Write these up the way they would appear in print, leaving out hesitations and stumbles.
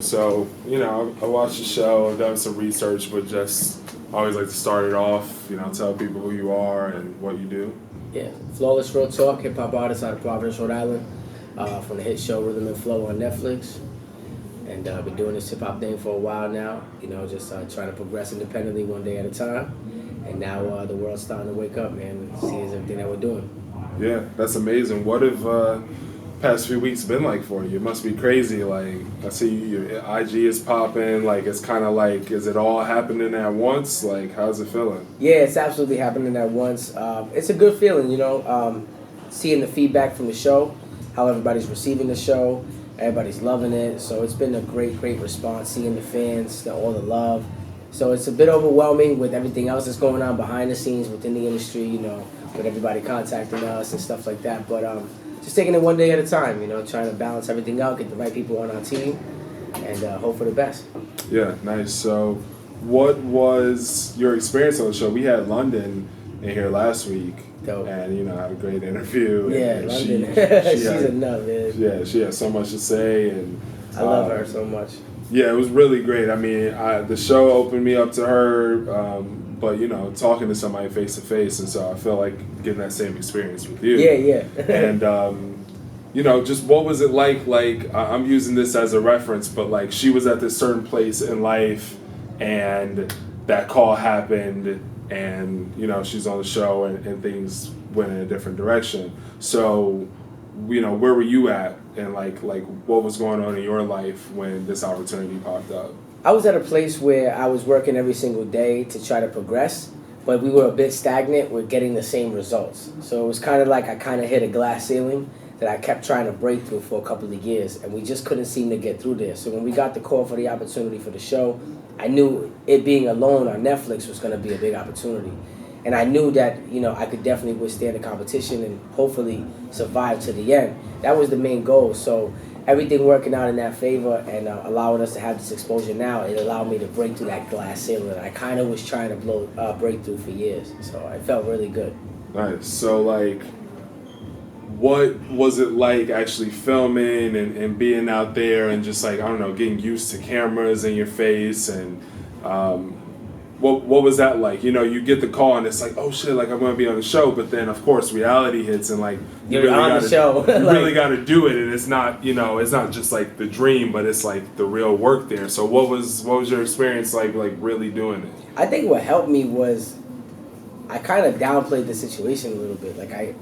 So, I watched the show, done some research, but just always like to start it off, tell people who you are and what you do. Yeah, Flawless Real Talk, hip hop artist out of Providence, Rhode Island, from the hit show Rhythm and Flow on Netflix. And I've been doing this hip hop thing for a while now, just trying to progress independently one day at a time. And now the world's starting to wake up, man, and sees everything that we're doing. Yeah, that's amazing. What have past few weeks been like for you? It must be crazy. Like, I see your IG is popping. Like, it's kind of like, is it all happening at once? Like, how's it feeling? Yeah, it's absolutely happening at once. It's a good feeling, seeing the feedback from the show, how everybody's receiving the show, everybody's loving it. So it's been a great response, seeing the fans, all the love. So it's a bit overwhelming with everything else that's going on behind the scenes within the industry, with everybody contacting us and stuff like that. But just taking it one day at a time, trying to balance everything out, get the right people on our team, and hope for the best. Yeah, nice. So what was your experience on the show? We had London in here last week. Dope. And, had a great interview. Yeah, London. She's a nut, man. Yeah, she had so much to say. And I love her so much. Yeah, it was really great. I mean, the show opened me up to her, but, talking to somebody face to face, and so I feel like getting that same experience with you. Yeah. And, just what was it like? Like, I'm using this as a reference, but, like, she was at this certain place in life, and that call happened, and, she's on the show, and things went in a different direction. So, where were you at? And like what was going on in your life when this opportunity popped up? I was at a place where I was working every single day to try to progress, but we were a bit stagnant with getting the same results. So it was kind of like I kind of hit a glass ceiling that I kept trying to break through for a couple of years, and we just couldn't seem to get through there. So when we got the call for the opportunity for the show, I knew it being alone on Netflix was going to be a big opportunity. And I knew that, I could definitely withstand the competition and hopefully survive to the end. That was the main goal. So everything working out in that favor and allowing us to have this exposure now, it allowed me to break through that glass ceiling that I kind of was trying to break through for years. So it felt really good. Nice. So, like, what was it like actually filming and being out there and just, like, I don't know, getting used to cameras in your face and... What was that like? You get the call and it's like, oh shit, like I'm gonna be on the show, but then of course reality hits and like you're really on the show. You really got to do it, and it's not it's not just like the dream, but it's like the real work there. So what was your experience like really doing it? I think what helped me was I kind of downplayed the situation a little bit. Like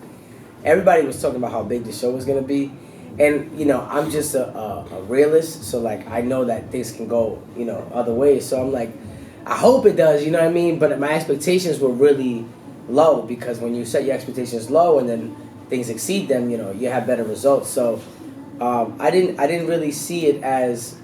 everybody was talking about how big the show was gonna be. And, I'm just a realist, so like I know that things can go, other ways. So I'm like, I hope it does, you know what I mean? But my expectations were really low, because when you set your expectations low and then things exceed them, you have better results. So I didn't really see it as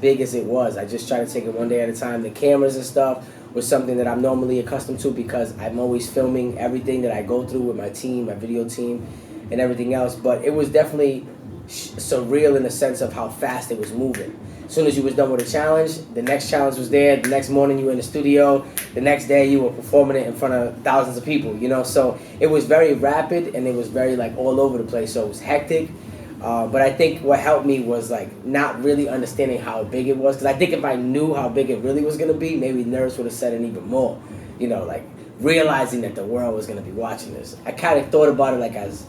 big as it was. I just tried to take it one day at a time. The cameras and stuff was something that I'm normally accustomed to because I'm always filming everything that I go through with my team, my video team, and everything else. But it was definitely surreal in the sense of how fast it was moving. As soon as you was done with a challenge, the next challenge was there. The next morning you were in the studio. The next day you were performing it in front of thousands of people, So it was very rapid and it was very like all over the place. So it was hectic. But I think what helped me was like not really understanding how big it was. Because I think if I knew how big it really was going to be, maybe nerves would have set in even more. Like realizing that the world was going to be watching this. I kind of thought about it like as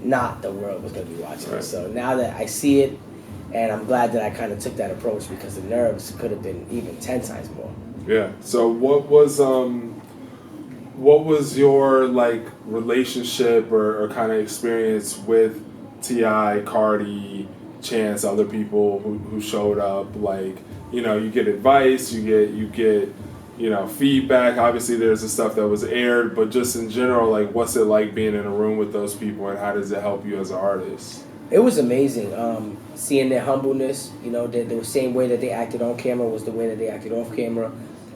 not the world was going to be watching this. So now that I see it, and I'm glad that I kind of took that approach, because the nerves could have been even 10 times more. Yeah. So what was your like relationship or kind of experience with T.I., Cardi, Chance, other people who showed up? Like, you get advice, you get feedback. Obviously, there's the stuff that was aired, but just in general, like, what's it like being in a room with those people, and how does it help you as an artist? It was amazing, seeing their humbleness. The same way that they acted on camera was the way that they acted off camera.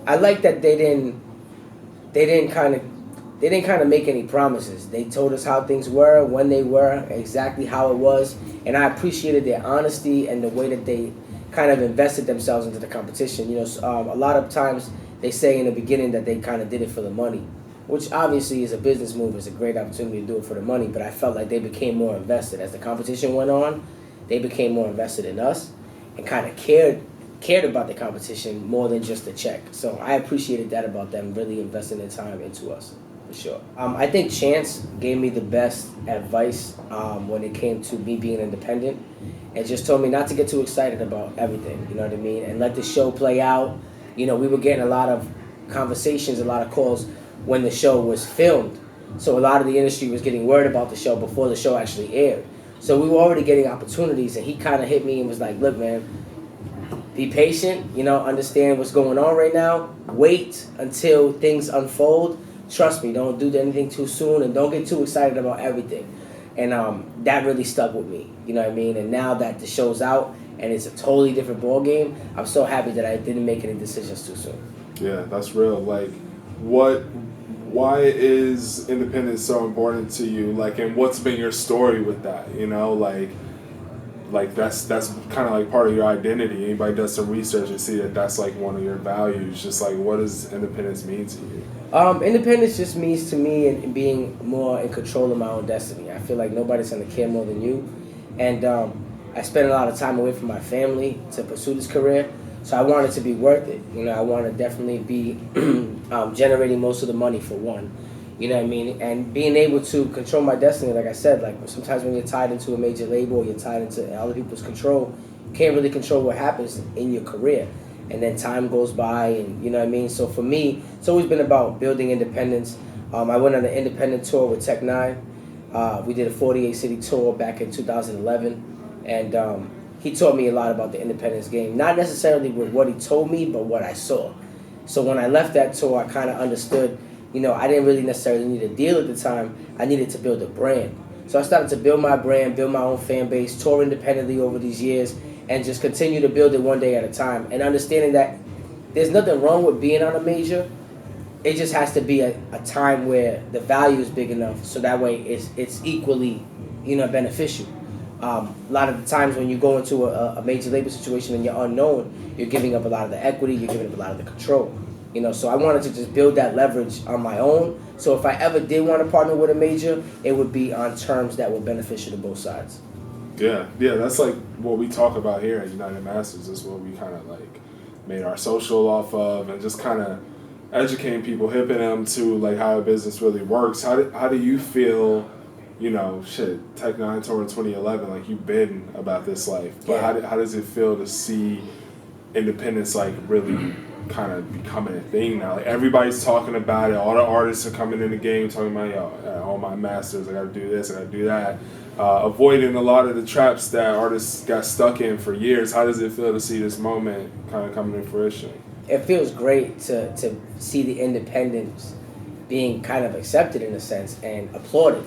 I like that they didn't kind of make any promises. They told us how things were, when they were, exactly how it was, and I appreciated their honesty and the way that they kind of invested themselves into the competition. A lot of times they say in the beginning that they kind of did it for the money, which obviously is a business move. It's a great opportunity to do it for the money, but I felt like they became more invested. As the competition went on, they became more invested in us and kind of cared cared about the competition more than just the check. So I appreciated that about them really investing their time into us, for sure. I think Chance gave me the best advice when it came to me being independent, and just told me not to get too excited about everything, you know what I mean, and let the show play out. You know, we were getting a lot of conversations, a lot of calls when the show was filmed. So a lot of the industry was getting word about the show before the show actually aired. So we were already getting opportunities, and he kind of hit me and was like, look, man, be patient, you know, understand what's going on right now. Wait until things unfold. Trust me, don't do anything too soon, and don't get too excited about everything. And that really stuck with me, you know what I mean? And now that the show's out and it's a totally different ball game, I'm so happy that I didn't make any decisions too soon. Yeah, that's real. Like, why is independence so important to you? Like, and what's been your story with that? You know, like that's kind of like part of your identity. Anybody does some research and see that that's like one of your values. Just like, what does independence mean to you? Independence just means to me and being more in control of my own destiny. I feel like nobody's gonna care more than you, and I spent a lot of time away from my family to pursue this career. So I want it to be worth it. You know, I want to definitely be generating most of the money for one. You know what I mean? And being able to control my destiny, like I said, like sometimes when you're tied into a major label or you're tied into other people's control, you can't really control what happens in your career. And then time goes by, and you know what I mean? So for me, it's always been about building independence. I went on an independent tour with Tech Nine. We did a 48 city tour back in 2011, and he taught me a lot about the independence game. Not necessarily with what he told me, but what I saw. So when I left that tour, I kind of understood, you know, I didn't really necessarily need a deal at the time. I needed to build a brand. So I started to build my brand, build my own fan base, tour independently over these years, and just continue to build it one day at a time. And understanding that there's nothing wrong with being on a major. It just has to be a time where the value is big enough, so that way it's equally, you know, beneficial. A lot of the times when you go into a major label situation and you're unknown, you're giving up a lot of the equity, you're giving up a lot of the control. You know, so I wanted to just build that leverage on my own. So if I ever did want to partner with a major, it would be on terms that were beneficial to both sides. Yeah, that's like what we talk about here at United Masters. Is what we kind of like made our social off of, and just kind of educating people, hipping them to like how a business really works. How do you feel? You know, shit, Tech Nine tour in 2011. Like, you've been about this life, but Yeah. how does it feel to see independence like really kind of becoming a thing now? Like, everybody's talking about it. All the artists are coming in the game talking about, yo, all my masters, I got to do this, I got to do that. Avoiding a lot of the traps that artists got stuck in for years. How does it feel to see this moment kind of coming to fruition? It feels great to see the independence being kind of accepted in a sense and applauded,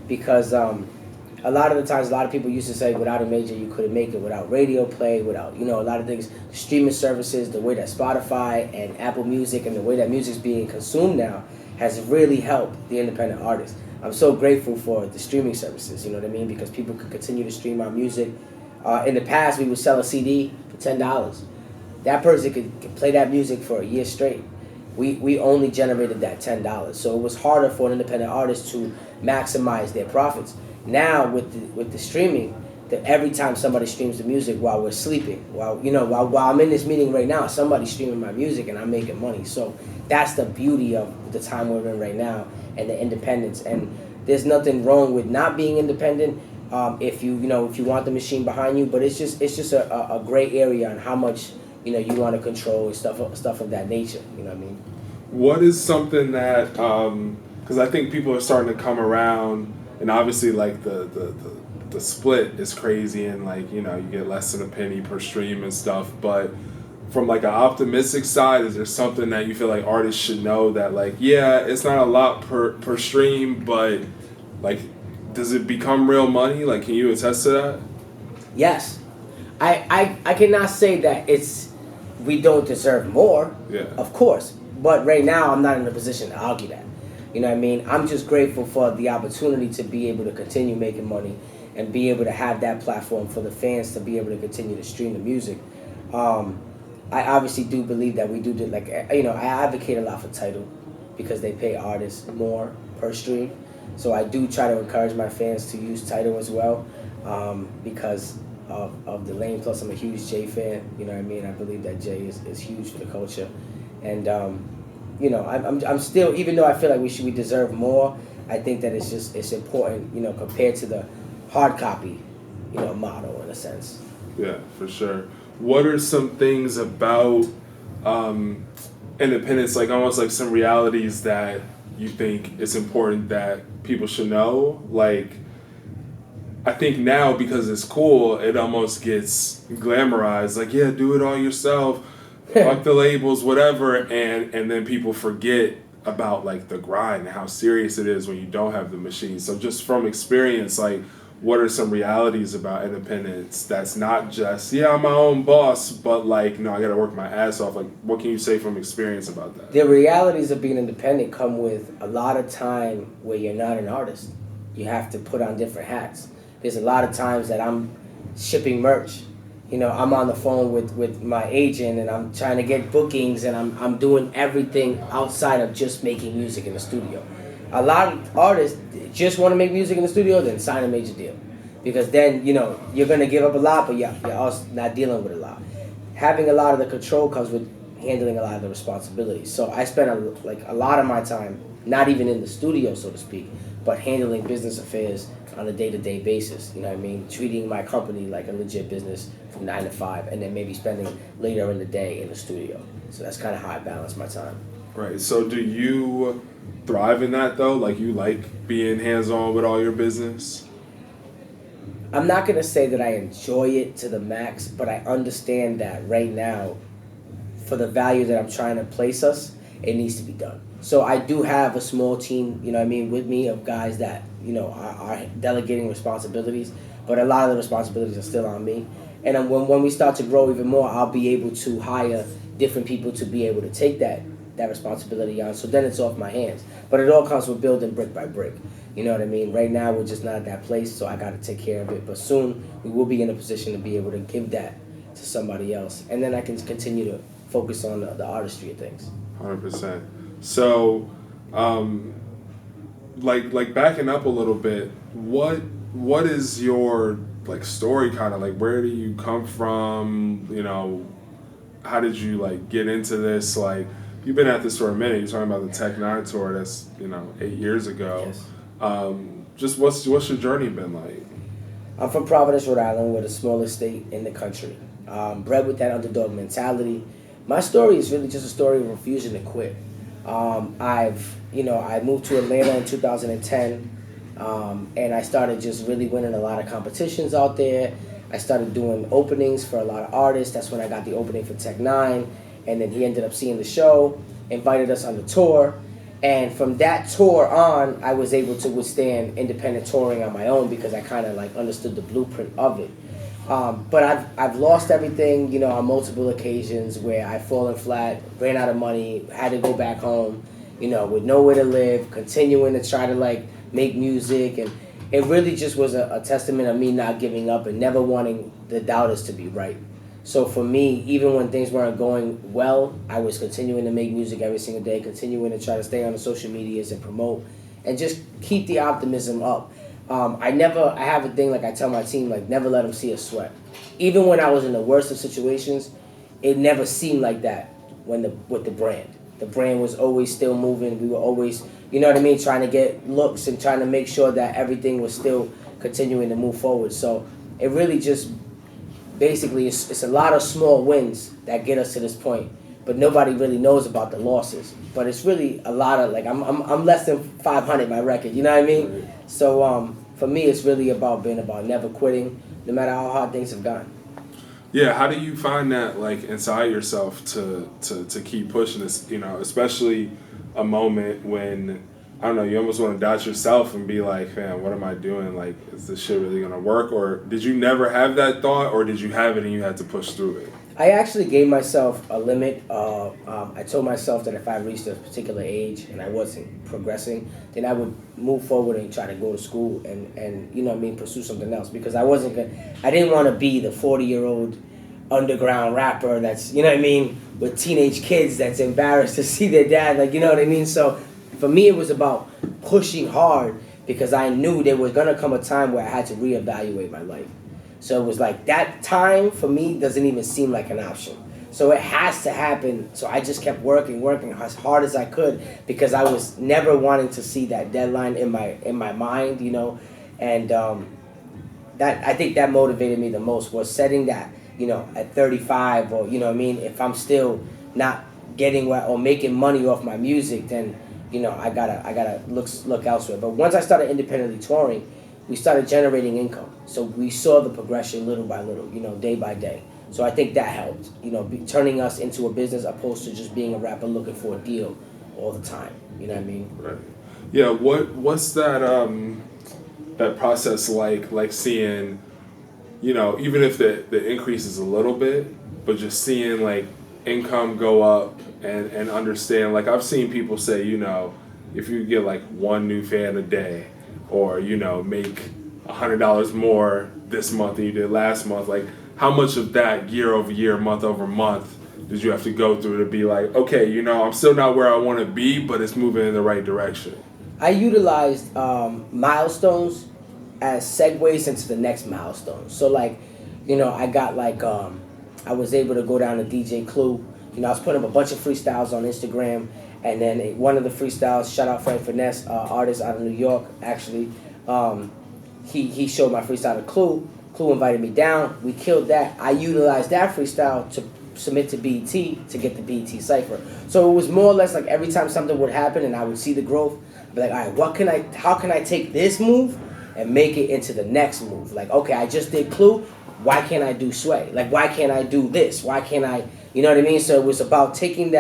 because a lot of the times, a lot of people used to say without a major you couldn't make it, without radio play, without, you know, a lot of things, the streaming services, the way that Spotify and Apple Music and the way that music's being consumed now has really helped the independent artists. I'm so grateful for the streaming services, you know what I mean, because people could continue to stream our music. In the past, we would sell a CD for $10. That person could play that music for a year straight. We only generated that $10, so it was harder for an independent artist to maximize their profits. Now with the streaming, that every time somebody streams the music while we're sleeping, while I'm in this meeting right now, somebody's streaming my music and I'm making money. So that's the beauty of the time we're in right now and the independence. And there's nothing wrong with not being independent if you want the machine behind you, but it's just a gray area on how much you want to control and stuff of that nature. You know what I mean? What is something that, because I think people are starting to come around, and obviously like the split is crazy, and like, you get less than a penny per stream and stuff, but from like an optimistic side, is there something that you feel like artists should know, that like, yeah, it's not a lot per stream, but like, does it become real money? Like, can you attest to that? Yes. I cannot say that we don't deserve more. Yeah. Of course. But right now, I'm not in a position to argue that. You know what I mean? I'm just grateful for the opportunity to be able to continue making money and be able to have that platform for the fans to be able to continue to stream the music. I obviously do believe that we do, like, I advocate a lot for Tidal because they pay artists more per stream. So I do try to encourage my fans to use Tidal as well, because of the lane. Plus, I'm a huge Jay fan. You know what I mean? I believe that Jay is huge for the culture, and you know, I'm still, even though I feel like we deserve more. I think that it's important, you know, compared to the hard copy, you know, model in a sense. Yeah, for sure. What are some things about independence, like almost like some realities that you think it's important that people should know? Like, I think now because it's cool, it almost gets glamorized. Like, yeah, do it all yourself, fuck the labels, whatever, and then people forget about like the grind and how serious it is when you don't have the machine. So just from experience, like, what are some realities about independence that's not just, yeah, I'm my own boss, but like, no, I gotta work my ass off. Like, what can you say from experience about that? The realities of being independent come with a lot of time where you're not an artist. You have to put on different hats. There's a lot of times that I'm shipping merch. You know, I'm on the phone with my agent and I'm trying to get bookings and I'm doing everything outside of just making music in the studio. A lot of artists just want to make music in the studio, then sign a major deal. Because then, you know, you're going to give up a lot, but you're also not dealing with a lot. Having a lot of the control comes with handling a lot of the responsibilities. So I spend a lot of my time, not even in the studio, so to speak, but handling business affairs on a day-to-day basis. You know what I mean? Treating my company like a legit business from 9 to 5, and then maybe spending later in the day in the studio. So that's kind of how I balance my time. Right. So do you thrive in that though? Like, you like being hands-on with all your business? I'm not going to say that I enjoy it to the max, but I understand that right now, for the value that I'm trying to place us, it needs to be done. So I do have a small team, you know what I mean, with me of guys that, you know, are delegating responsibilities, but a lot of the responsibilities are still on me. And when we start to grow even more, I'll be able to hire different people to be able to take that responsibility on. So then it's off my hands. But it all comes with building brick by brick. You know what I mean? Right now we're just not at that place, so I got to take care of it. But soon we will be in a position to be able to give that to somebody else. And then I can continue to focus on the artistry of things. 100%. So, like backing up a little bit, what is your like story kind of like? Where do you come from? You know, how did you like get into this? Like, you've been at this for a minute. You're talking about the Tech 9 tour. That's, you know, 8 years ago. Yes. Just what's your journey been like? I'm from Providence, Rhode Island. We're the smallest state in the country. Bred with that underdog mentality. My story is really just a story of refusing to quit. I moved to Atlanta in 2010, and I started just really winning a lot of competitions out there. I started doing openings for a lot of artists. That's when I got the opening for Tech 9, and then he ended up seeing the show, invited us on the tour, and from that tour on, I was able to withstand independent touring on my own because I kind of like understood the blueprint of it. But I've lost everything, you know, on multiple occasions where I've fallen flat, ran out of money, had to go back home, you know, with nowhere to live, continuing to try to like make music, and it really just was a testament of me not giving up and never wanting the doubters to be right. So for me, even when things weren't going well, I was continuing to make music every single day, continuing to try to stay on the social medias and promote, and just keep the optimism up. I have a thing, like I tell my team, like, never let them see us sweat. Even when I was in the worst of situations, it never seemed like that with the brand. The brand was always still moving. We were always, you know what I mean, trying to get looks and trying to make sure that everything was still continuing to move forward. So it really just, basically, it's a lot of small wins that get us to this point. But nobody really knows about the losses. But it's really a lot of, like, I'm less than 500 my record, you know what I mean? Right. So for me, it's really about never quitting, no matter how hard things have gotten. Yeah, how do you find that, like, inside yourself to keep pushing this, you know, especially a moment when, I don't know, you almost want to doubt yourself and be like, man, what am I doing? Like, is this shit really going to work? Or did you never have that thought, or did you have it and you had to push through it? I actually gave myself a limit. I told myself that if I reached a particular age and I wasn't progressing, then I would move forward and try to go to school and you know what I mean, pursue something else, because I didn't want to be the 40-year-old underground rapper that's, you know what I mean, with teenage kids that's embarrassed to see their dad, like, you know what I mean? So for me, it was about pushing hard because I knew there was going to come a time where I had to reevaluate my life. So it was like that time for me doesn't even seem like an option. So it has to happen. So I just kept working as hard as I could because I was never wanting to see that deadline in my mind, you know, and that I think that motivated me the most was setting that, you know, at 35 or you know what I mean. If I'm still not getting what or making money off my music, then you know I gotta look elsewhere. But once I started independently touring, we started generating income. So we saw the progression little by little, you know, day by day. So I think that helped, you know, turning us into a business opposed to just being a rapper looking for a deal all the time. You know what I mean? Right. Yeah. What's that process like seeing, you know, even if the increase is a little bit, but just seeing like income go up and understand, like I've seen people say, you know, if you get like one new fan a day or, you know, make $100 more this month than you did last month, like how much of that year over year, month over month did you have to go through to be like, okay, you know, I'm still not where I want to be, but it's moving in the right direction? I utilized milestones as segues into the next milestone. So like, you know, I got like I was able to go down to DJ Clue. You know, I was putting up a bunch of freestyles on Instagram, and then one of the freestyles, shout out Frank Finesse, artist out of New York, actually. He showed my freestyle to Clue. Clue invited me down. We killed that. I utilized that freestyle to submit to BET to get the BET cipher. So it was more or less like every time something would happen and I would see the growth, I'd be like, all right, how can I take this move and make it into the next move? Like, okay, I just did Clue. Why can't I do Sway? Like, why can't I do this? Why can't I, you know what I mean? So it was about taking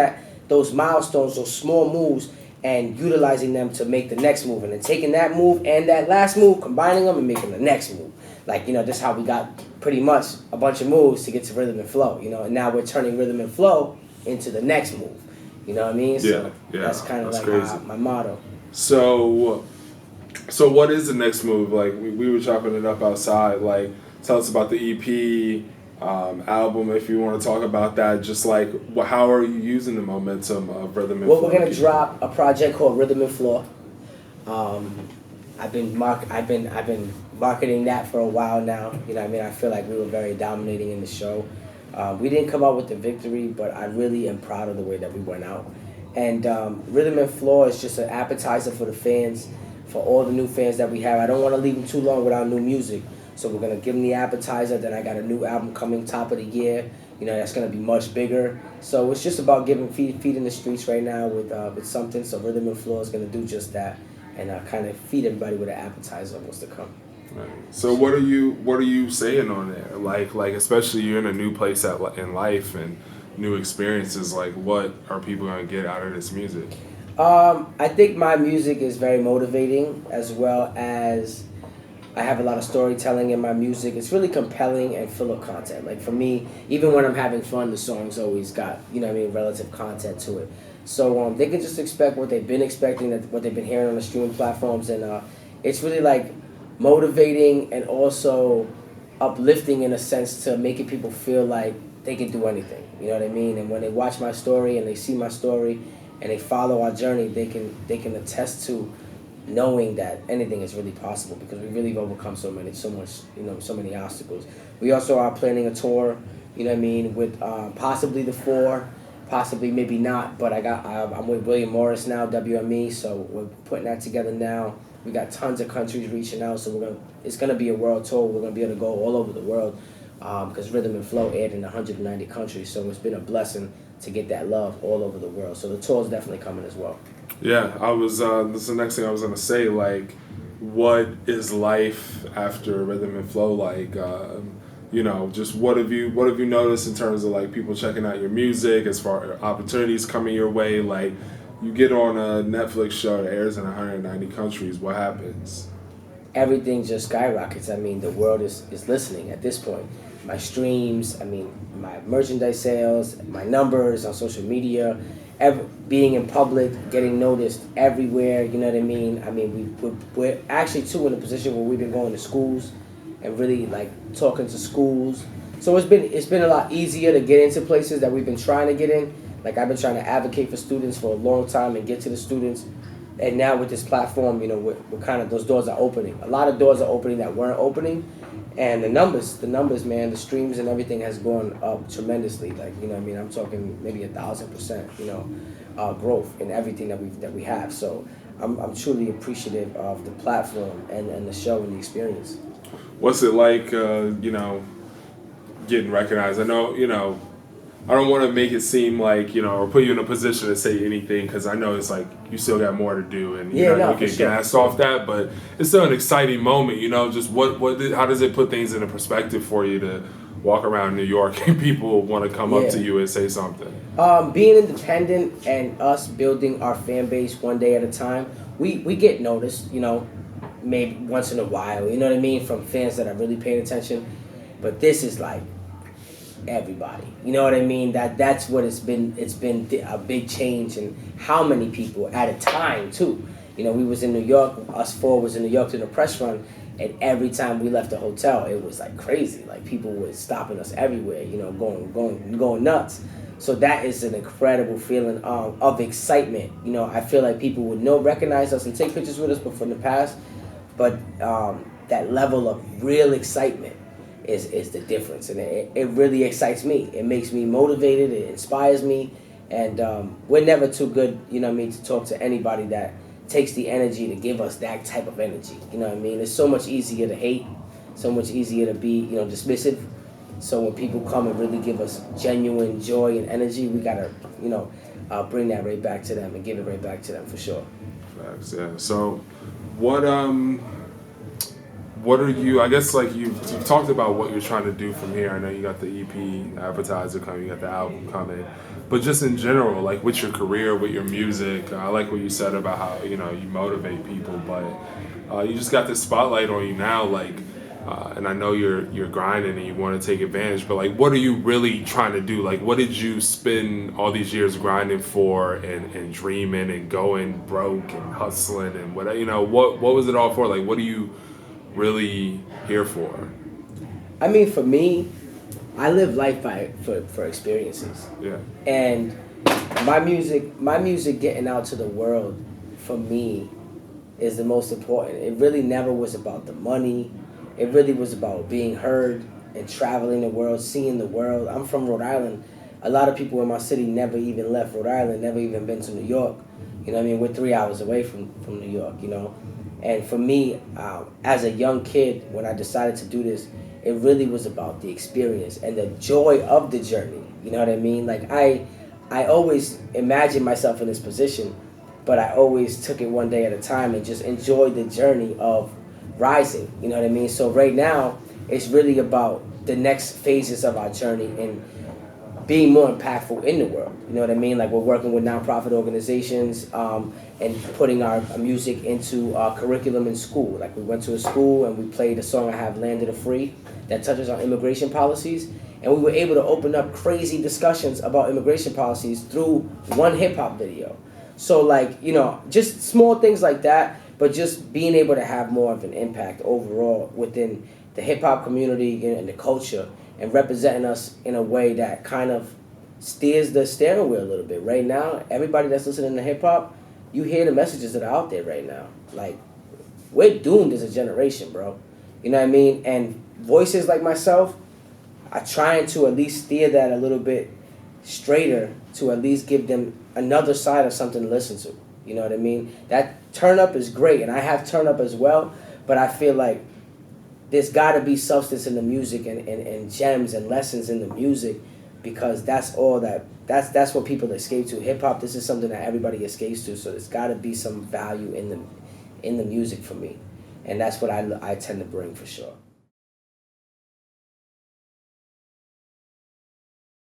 those milestones, those small moves, and utilizing them to make the next move. And then taking that move and that last move, combining them and making the next move. Like, you know, that's how we got pretty much a bunch of moves to get to rhythm and flow, you know, and now we're turning rhythm and flow into the next move. You know what I mean? So yeah. that's kind of like my motto. So what is the next move? Like we were chopping it up outside. Like, tell us about the EP, album, if you want to talk about that. Just like, how are you using the momentum of Rhythm and Flow? Well, we're gonna drop a project called Rhythm and Flow. I've been marketing that for a while now. You know what I mean? I feel like we were very dominating in the show. We didn't come out with the victory, but I really am proud of the way that we went out. And Rhythm and Flow is just an appetizer for the fans, for all the new fans that we have. I don't want to leave them too long without new music. So we're going to give them the appetizer. Then I got a new album coming top of the year. You know, that's going to be much bigger. So it's just about giving feet in the streets right now with something. So Rhythm and Flow is going to do just that and kind of feed everybody with an appetizer of what's to come. Right. So what are you saying on there? Like especially you're in a new place in life and new experiences. Like, what are people going to get out of this music? I think my music is very motivating, as well as I have a lot of storytelling in my music. It's really compelling and full of content. Like for me, even when I'm having fun, the song's always got, you know what I mean, relative content to it. So they can just expect what they've been expecting, what they've been hearing on the streaming platforms, and it's really like motivating and also uplifting in a sense to making people feel like they can do anything. You know what I mean? And when they watch my story and they see my story and they follow our journey, they can attest to knowing that anything is really possible because we really overcome so many obstacles. We also are planning a tour, you know what I mean, with possibly the Four, possibly maybe not, but I'm with William Morris now, WME, so we're putting that together now. We got tons of countries reaching out, so it's gonna be a world tour. We're gonna be able to go all over the world because Rhythm and Flow aired in 190 countries, so it's been a blessing to get that love all over the world. So the tour is definitely coming as well. Yeah, I was. This is the next thing I was gonna say. Like, what is life after Rhythm and Flow like? You know, just what have you noticed in terms of like people checking out your music, as far as opportunities coming your way? Like, you get on a Netflix show that airs in 190 countries. What happens? Everything just skyrockets. I mean, the world is listening at this point. My streams, I mean, my merchandise sales, my numbers on social media, being in public, getting noticed everywhere, you know what I mean? I mean, we're actually, too, in a position where we've been going to schools and really, like, talking to schools. So it's been a lot easier to get into places that we've been trying to get in. Like, I've been trying to advocate for students for a long time and get to the students. And now with this platform, you know, we're kind of, those doors are opening. A lot of doors are opening that weren't opening. And the numbers, man, the streams and everything has gone up tremendously. Like, you know what I mean? I'm talking maybe 1,000%, you know, growth in everything that we have. So I'm truly appreciative of the platform and the show and the experience. What's it like, you know, getting recognized? I know, you know, I don't want to make it seem like, you know, or put you in a position to say anything, because I know it's like you still got more to do, and you know, you get gassed off that, but it's still an exciting moment, you know. Just how does it put things into perspective for you to walk around New York and people want to come up to you and say something? Being independent and us building our fan base one day at a time, we get noticed, you know, maybe once in a while, you know what I mean, from fans that are really paying attention. But this is like everybody, you know what I mean. That's what it's been a big change in how many people at a time too. You know, we was in New York, us four was in New York to the press run, and every time we left the hotel it was like crazy. Like people were stopping us everywhere, you know, going nuts. So that is an incredible feeling of excitement. You know, I feel like people would recognize us and take pictures with us, but from the past, but that level of real excitement is the difference, and it really excites me. It makes me motivated. It inspires me, and we're never too good, you know what I mean, to talk to anybody that takes the energy to give us that type of energy. You know what I mean? It's so much easier to hate, so much easier to be, you know, dismissive. So when people come and really give us genuine joy and energy, we gotta, you know, bring that right back to them and give it right back to them for sure. Facts, yeah. So, what are you? I guess like you've talked about what you're trying to do from here. I know you got the EP advertiser coming, you got the album coming, but just in general, like with your career, with your music, I like what you said about how, you know, you motivate people, but you just got this spotlight on you now, like, and I know you're grinding and you want to take advantage, but like, what are you really trying to do? Like, what did you spend all these years grinding for and dreaming and going broke and hustling and what, you know, what was it all for? Like, what are you really here for? I mean, for me, I live life for experiences. Yeah. And my music getting out to the world, for me, is the most important. It really never was about the money. It really was about being heard and traveling the world, seeing the world. I'm from Rhode Island. A lot of people in my city never even left Rhode Island, never even been to New York. You know what I mean? We're 3 hours away from New York, you know? And for me, as a young kid, when I decided to do this, it really was about the experience and the joy of the journey. You know what I mean? Like I always imagined myself in this position, but I always took it one day at a time and just enjoyed the journey of rising. You know what I mean? So right now, it's really about the next phases of our journey and being more impactful in the world. You know what I mean? Like we're working with nonprofit organizations and putting our music into our curriculum in school. Like we went to a school and we played a song, I Have Landed a Free, that touches on immigration policies. And we were able to open up crazy discussions about immigration policies through one hip hop video. So like, you know, just small things like that, but just being able to have more of an impact overall within the hip hop community, you know, and the culture, and representing us in a way that kind of steers the steering wheel a little bit. Right now, everybody that's listening to hip hop, you hear the messages that are out there right now. Like, we're doomed as a generation, bro. You know what I mean? And voices like myself are trying to at least steer that a little bit straighter, to at least give them another side of something to listen to. You know what I mean? That turn up is great, and I have turn up as well, but I feel like there's got to be substance in the music and gems and lessons in the music, because that's all that's what people escape to. Hip hop, this is something that everybody escapes to, so there's got to be some value in the music for me, and that's what I tend to bring for sure.